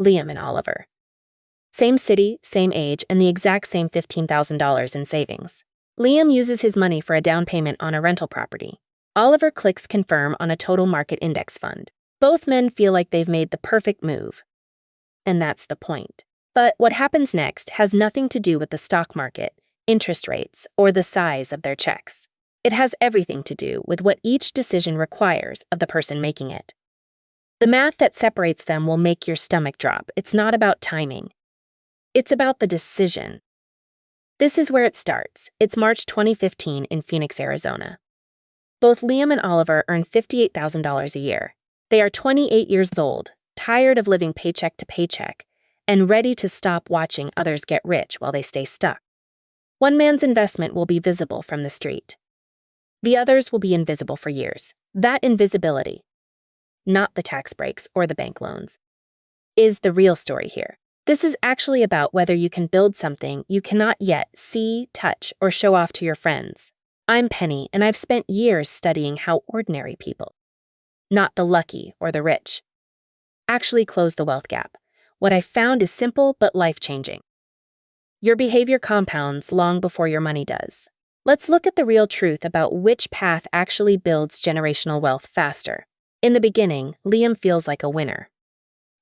Liam and Oliver. Same city, same age, and the exact same $15,000 in savings. Liam uses his money for a down payment on a rental property. Oliver clicks confirm on a total market index fund. Both men feel like they've made the perfect move. And that's the point. But what happens next has nothing to do with the stock market, interest rates, or the size of their checks. It has everything to do with what each decision requires of the person making it. The math that separates them will make your stomach drop. It's not about timing. It's about the decision. This is where it starts. It's March 2015 in Phoenix, Arizona. Both Liam and Oliver earn $58,000 a year. They are 28 years old, tired of living paycheck to paycheck, and ready to stop watching others get rich while they stay stuck. One man's investment will be visible from the street. The others will be invisible for years. That invisibility, not the tax breaks or the bank loans, is the real story here. This is actually about whether you can build something you cannot yet see, touch, or show off to your friends. I'm Penny, and I've spent years studying how ordinary people, not the lucky or the rich, actually close the wealth gap. What I found is simple but life-changing. Your behavior compounds long before your money does. Let's look at the real truth about which path actually builds generational wealth faster. In the beginning, Liam feels like a winner.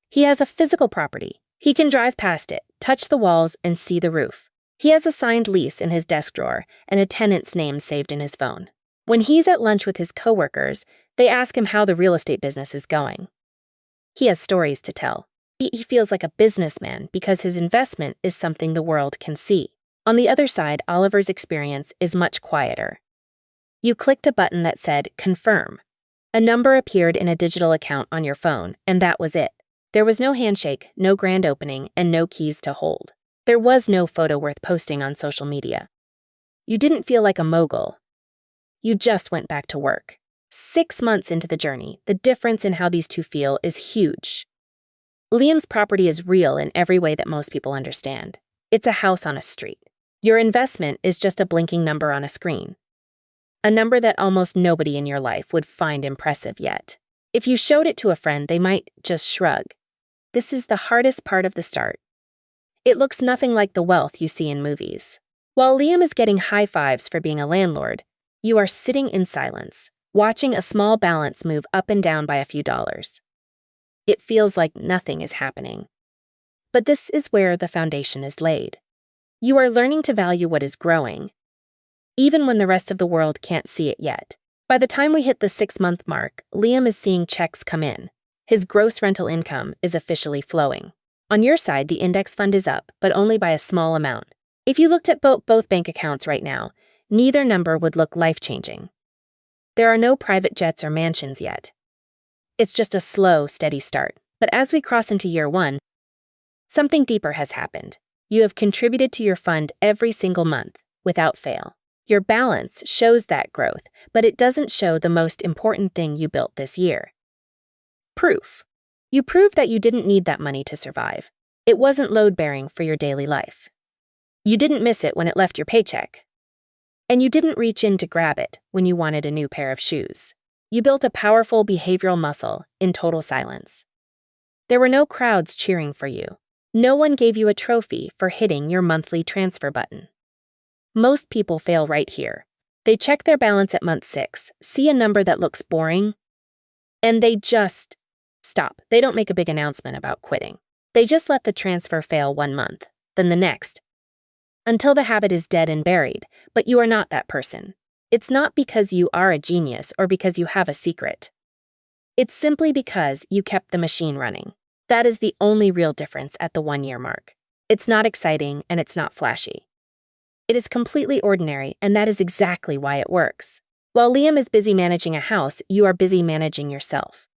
He has a physical property. He can drive past it, touch the walls, and see the roof. He has a signed lease in his desk drawer and a tenant's name saved in his phone. When he's at lunch with his coworkers, they ask him how the real estate business is going. He has stories to tell. He feels like a businessman because his investment is something the world can see. On the other side, Oliver's experience is much quieter. You clicked a button that said, confirm. A number appeared in a digital account on your phone, and that was it. There was no handshake, no grand opening, and no keys to hold. There was no photo worth posting on social media. You didn't feel like a mogul. You just went back to work. 6 months into the journey, the difference in how these two feel is huge. Liam's property is real in every way that most people understand. It's a house on a street. Your investment is just a blinking number on a screen. A number that almost nobody in your life would find impressive yet. If you showed it to a friend, they might just shrug. This is the hardest part of the start. It looks nothing like the wealth you see in movies. While Liam is getting high fives for being a landlord, you are sitting in silence, watching a small balance move up and down by a few dollars. It feels like nothing is happening. But this is where the foundation is laid. You are learning to value what is growing, even when the rest of the world can't see it yet. By the time we hit the 6-month mark, Liam is seeing checks come in. His gross rental income is officially flowing. On your side, the index fund is up, but only by a small amount. If you looked at both bank accounts right now, neither number would look life-changing. There are no private jets or mansions yet. It's just a slow, steady start. But as we cross into year 1, something deeper has happened. You have contributed to your fund every single month, without fail. Your balance shows that growth, but it doesn't show the most important thing you built this year. Proof. You proved that you didn't need that money to survive. It wasn't load-bearing for your daily life. You didn't miss it when it left your paycheck. And you didn't reach in to grab it when you wanted a new pair of shoes. You built a powerful behavioral muscle in total silence. There were no crowds cheering for you. No one gave you a trophy for hitting your monthly transfer button. Most people fail right here. They check their balance at month 6, see a number that looks boring, and they just stop. They don't make a big announcement about quitting. They just let the transfer fail 1 month, then the next, until the habit is dead and buried. But you are not that person. It's not because you are a genius or because you have a secret. It's simply because you kept the machine running. That is the only real difference at the 1-year mark. It's not exciting and it's not flashy. It is completely ordinary, and that is exactly why it works. While Liam is busy managing a house, you are busy managing yourself.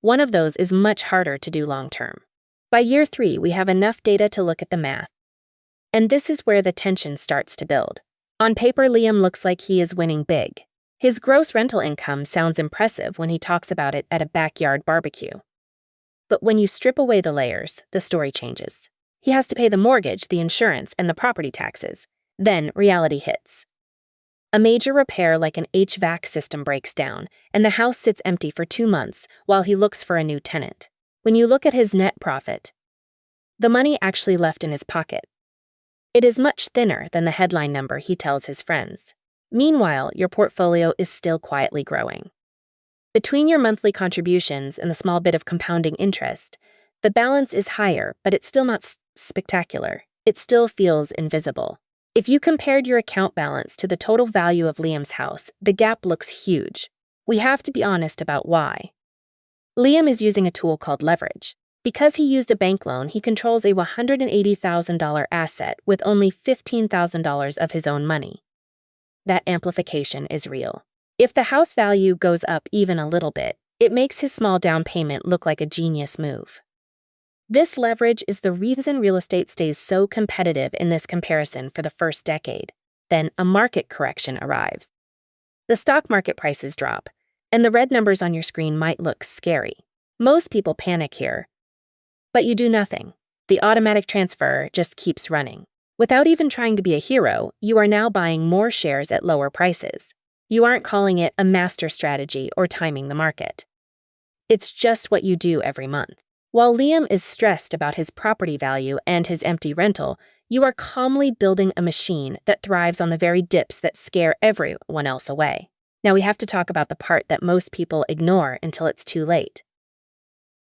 One of those is much harder to do long-term. By year 3, we have enough data to look at the math. And this is where the tension starts to build. On paper, Liam looks like he is winning big. His gross rental income sounds impressive when he talks about it at a backyard barbecue. But when you strip away the layers, the story changes. He has to pay the mortgage, the insurance, and the property taxes. Then reality hits. A major repair like an HVAC system breaks down, and the house sits empty for 2 months while he looks for a new tenant. When you look at his net profit, the money actually left in his pocket, it is much thinner than the headline number he tells his friends. Meanwhile, your portfolio is still quietly growing. Between your monthly contributions and the small bit of compounding interest, the balance is higher, but it's still not spectacular. It still feels invisible. If you compared your account balance to the total value of Liam's house, the gap looks huge. We have to be honest about why. Liam is using a tool called leverage. Because he used a bank loan, he controls a $180,000 asset with only $15,000 of his own money. That amplification is real. If the house value goes up even a little bit, it makes his small down payment look like a genius move. This leverage is the reason real estate stays so competitive in this comparison for the first decade. Then a market correction arrives. The stock market prices drop, and the red numbers on your screen might look scary. Most people panic here. But you do nothing. The automatic transfer just keeps running. Without even trying to be a hero, you are now buying more shares at lower prices. You aren't calling it a master strategy or timing the market. It's just what you do every month. While Liam is stressed about his property value and his empty rental, you are calmly building a machine that thrives on the very dips that scare everyone else away. Now we have to talk about the part that most people ignore until it's too late.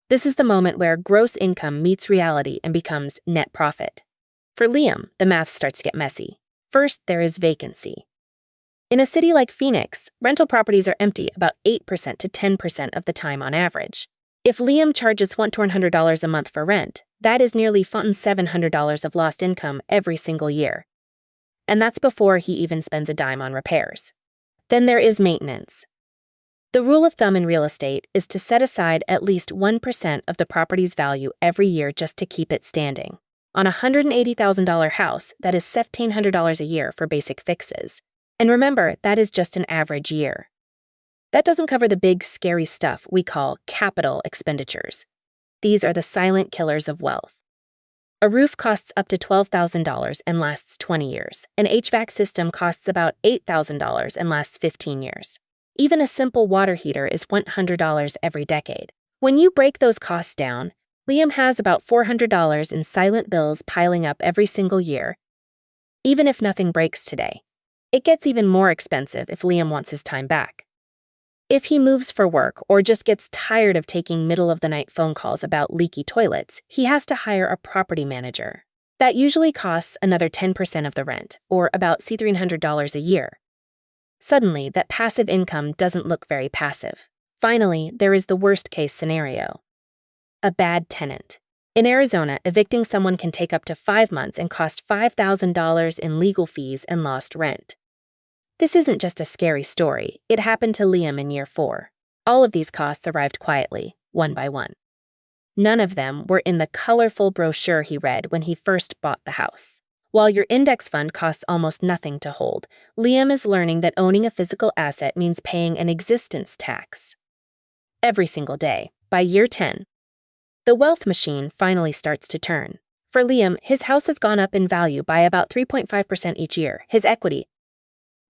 This is the moment where gross income meets reality and becomes net profit. For Liam, the math starts to get messy. First, there is vacancy. In a city like Phoenix, rental properties are empty about 8% to 10% of the time on average. If Liam charges $1,200 a month for rent, that is nearly $700 of lost income every single year. And that's before he even spends a dime on repairs. Then there is maintenance. The rule of thumb in real estate is to set aside at least 1% of the property's value every year just to keep it standing. On a $180,000 house, that is $1,700 a year for basic fixes. And remember, that is just an average year. That doesn't cover the big, scary stuff we call capital expenditures. These are the silent killers of wealth. A roof costs up to $12,000 and lasts 20 years. An HVAC system costs about $8,000 and lasts 15 years. Even a simple water heater is $100 every decade. When you break those costs down, Liam has about $400 in silent bills piling up every single year, even if nothing breaks today. It gets even more expensive if Liam wants his time back. If he moves for work or just gets tired of taking middle-of-the-night phone calls about leaky toilets, he has to hire a property manager. That usually costs another 10% of the rent, or about $300 a year. Suddenly, that passive income doesn't look very passive. Finally, there is the worst-case scenario. A bad tenant. In Arizona, evicting someone can take up to 5 months and cost $5,000 in legal fees and lost rent. This isn't just a scary story. It happened to Liam in year 4. All of these costs arrived quietly, one by one. None of them were in the colorful brochure he read when he first bought the house. While your index fund costs almost nothing to hold, Liam is learning that owning a physical asset means paying an existence tax. Every single day. By year 10, the wealth machine finally starts to turn. For Liam, his house has gone up in value by about 3.5% each year. His equity,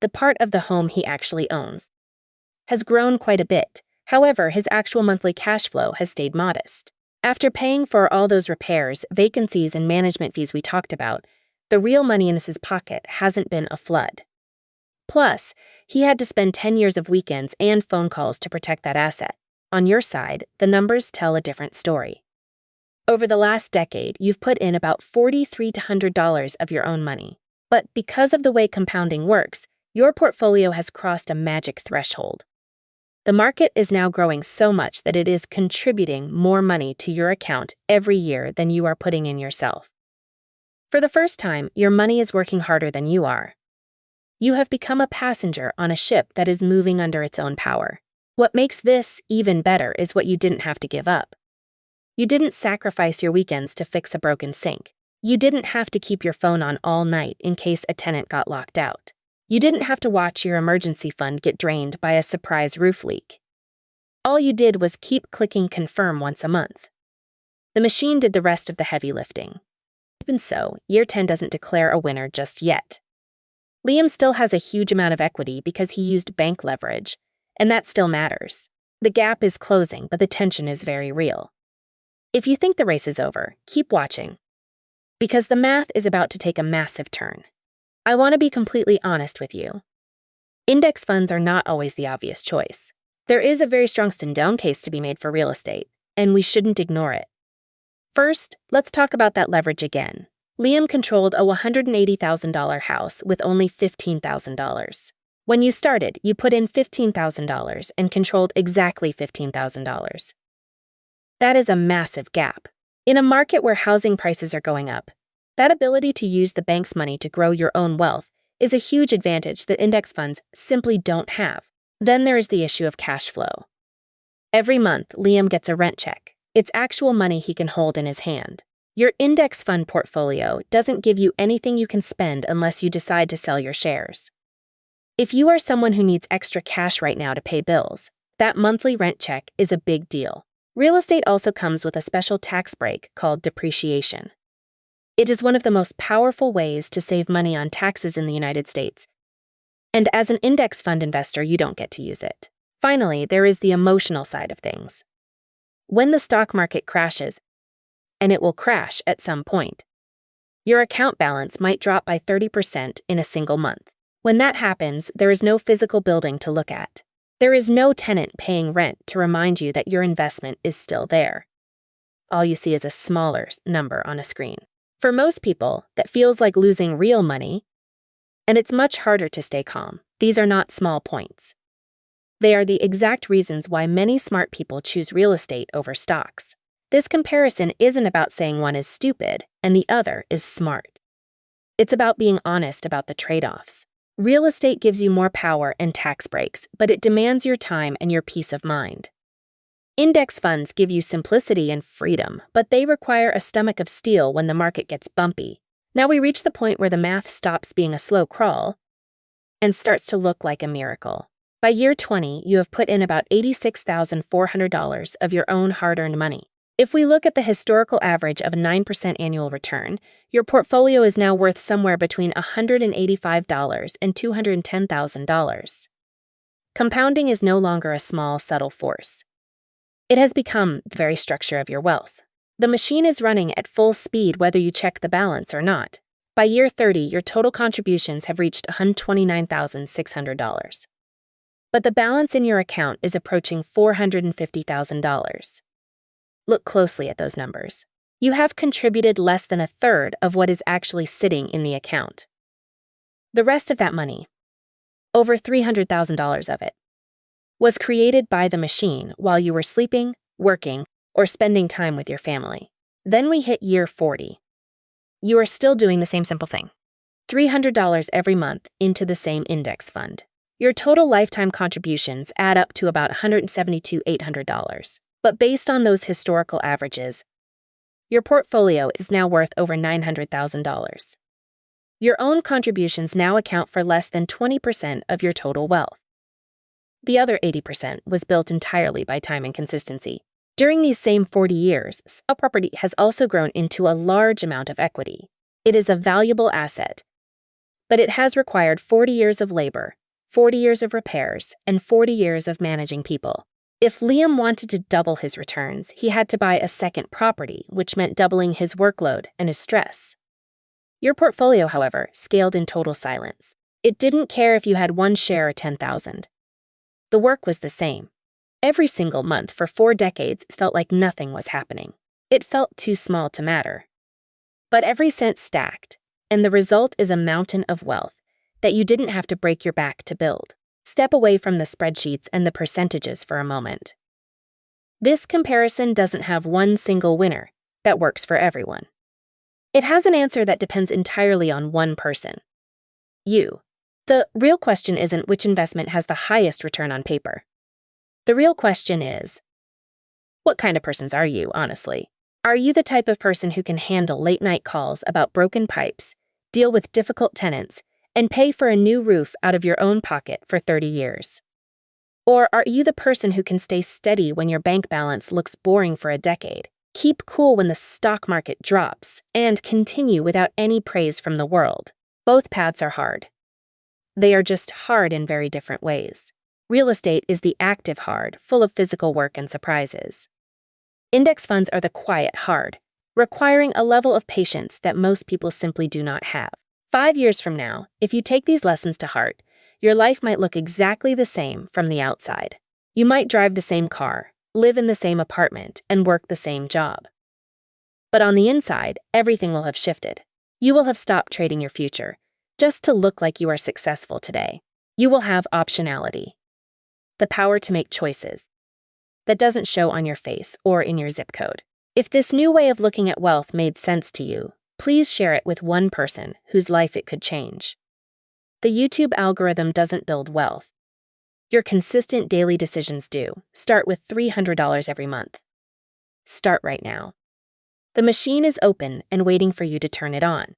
the part of the home he actually owns, has grown quite a bit. However, his actual monthly cash flow has stayed modest. After paying for all those repairs, vacancies, and management fees we talked about, the real money in his pocket hasn't been a flood. Plus, he had to spend 10 years of weekends and phone calls to protect that asset. On your side, the numbers tell a different story. Over the last decade, you've put in about $4,300 of your own money. But because of the way compounding works, your portfolio has crossed a magic threshold. The market is now growing so much that it is contributing more money to your account every year than you are putting in yourself. For the first time, your money is working harder than you are. You have become a passenger on a ship that is moving under its own power. What makes this even better is what you didn't have to give up. You didn't sacrifice your weekends to fix a broken sink. You didn't have to keep your phone on all night in case a tenant got locked out. You didn't have to watch your emergency fund get drained by a surprise roof leak. All you did was keep clicking confirm once a month. The machine did the rest of the heavy lifting. Even so, year 10 doesn't declare a winner just yet. Liam still has a huge amount of equity because he used bank leverage, and that still matters. The gap is closing, but the tension is very real. If you think the race is over, keep watching, because the math is about to take a massive turn. I want to be completely honest with you. Index funds are not always the obvious choice. There is a very strong stand-down case to be made for real estate, and we shouldn't ignore it. First, let's talk about that leverage again. Liam controlled a $180,000 house with only $15,000. When you started, you put in $15,000 and controlled exactly $15,000. That is a massive gap. In a market where housing prices are going up, that ability to use the bank's money to grow your own wealth is a huge advantage that index funds simply don't have. Then there is the issue of cash flow. Every month, Liam gets a rent check. It's actual money he can hold in his hand. Your index fund portfolio doesn't give you anything you can spend unless you decide to sell your shares. If you are someone who needs extra cash right now to pay bills, that monthly rent check is a big deal. Real estate also comes with a special tax break called depreciation. It is one of the most powerful ways to save money on taxes in the United States. And as an index fund investor, you don't get to use it. Finally, there is the emotional side of things. When the stock market crashes, and it will crash at some point, your account balance might drop by 30% in a single month. When that happens, there is no physical building to look at. There is no tenant paying rent to remind you that your investment is still there. All you see is a smaller number on a screen. For most people, that feels like losing real money, and it's much harder to stay calm. These are not small points. They are the exact reasons why many smart people choose real estate over stocks. This comparison isn't about saying one is stupid and the other is smart. It's about being honest about the trade-offs. Real estate gives you more power and tax breaks, but it demands your time and your peace of mind. Index funds give you simplicity and freedom, but they require a stomach of steel when the market gets bumpy. Now we reach the point where the math stops being a slow crawl and starts to look like a miracle. By year 20, you have put in about $86,400 of your own hard-earned money. If we look at the historical average of a 9% annual return, your portfolio is now worth somewhere between $185 and $210,000. Compounding is no longer a small, subtle force. It has become the very structure of your wealth. The machine is running at full speed whether you check the balance or not. By year 30, your total contributions have reached $129,600. But the balance in your account is approaching $450,000. Look closely at those numbers. You have contributed less than a third of what is actually sitting in the account. The rest of that money, over $300,000 of it, was created by the machine while you were sleeping, working, or spending time with your family. Then we hit year 40. You are still doing the same simple thing. $300 every month into the same index fund. Your total lifetime contributions add up to about $172,800. But based on those historical averages, your portfolio is now worth over $900,000. Your own contributions now account for less than 20% of your total wealth. The other 80% was built entirely by time and consistency. During these same 40 years, a property has also grown into a large amount of equity. It is a valuable asset, but it has required 40 years of labor, 40 years of repairs, and 40 years of managing people. If Liam wanted to double his returns, he had to buy a second property, which meant doubling his workload and his stress. Your portfolio, however, scaled in total silence. It didn't care if you had one share or 10,000. The work was the same. Every single month for 4 decades felt like nothing was happening. It felt too small to matter. But every cent stacked, and the result is a mountain of wealth that you didn't have to break your back to build. Step away from the spreadsheets and the percentages for a moment. This comparison doesn't have one single winner that works for everyone. It has an answer that depends entirely on one person. You. The real question isn't which investment has the highest return on paper. The real question is, what kind of persons are you, honestly? Are you the type of person who can handle late-night calls about broken pipes, deal with difficult tenants, and pay for a new roof out of your own pocket for 30 years? Or are you the person who can stay steady when your bank balance looks boring for a decade, keep cool when the stock market drops, and continue without any praise from the world? Both paths are hard. They are just hard in very different ways. Real estate is the active hard, full of physical work and surprises. Index funds are the quiet hard, requiring a level of patience that most people simply do not have. 5 years from now, if you take these lessons to heart, your life might look exactly the same from the outside. You might drive the same car, live in the same apartment, and work the same job. But on the inside, everything will have shifted. You will have stopped trading your future just to look like you are successful today. You will have optionality, the power to make choices that doesn't show on your face or in your zip code. If this new way of looking at wealth made sense to you, please share it with one person whose life it could change. The YouTube algorithm doesn't build wealth. Your consistent daily decisions do. Start with $300 every month. Start right now. The machine is open and waiting for you to turn it on.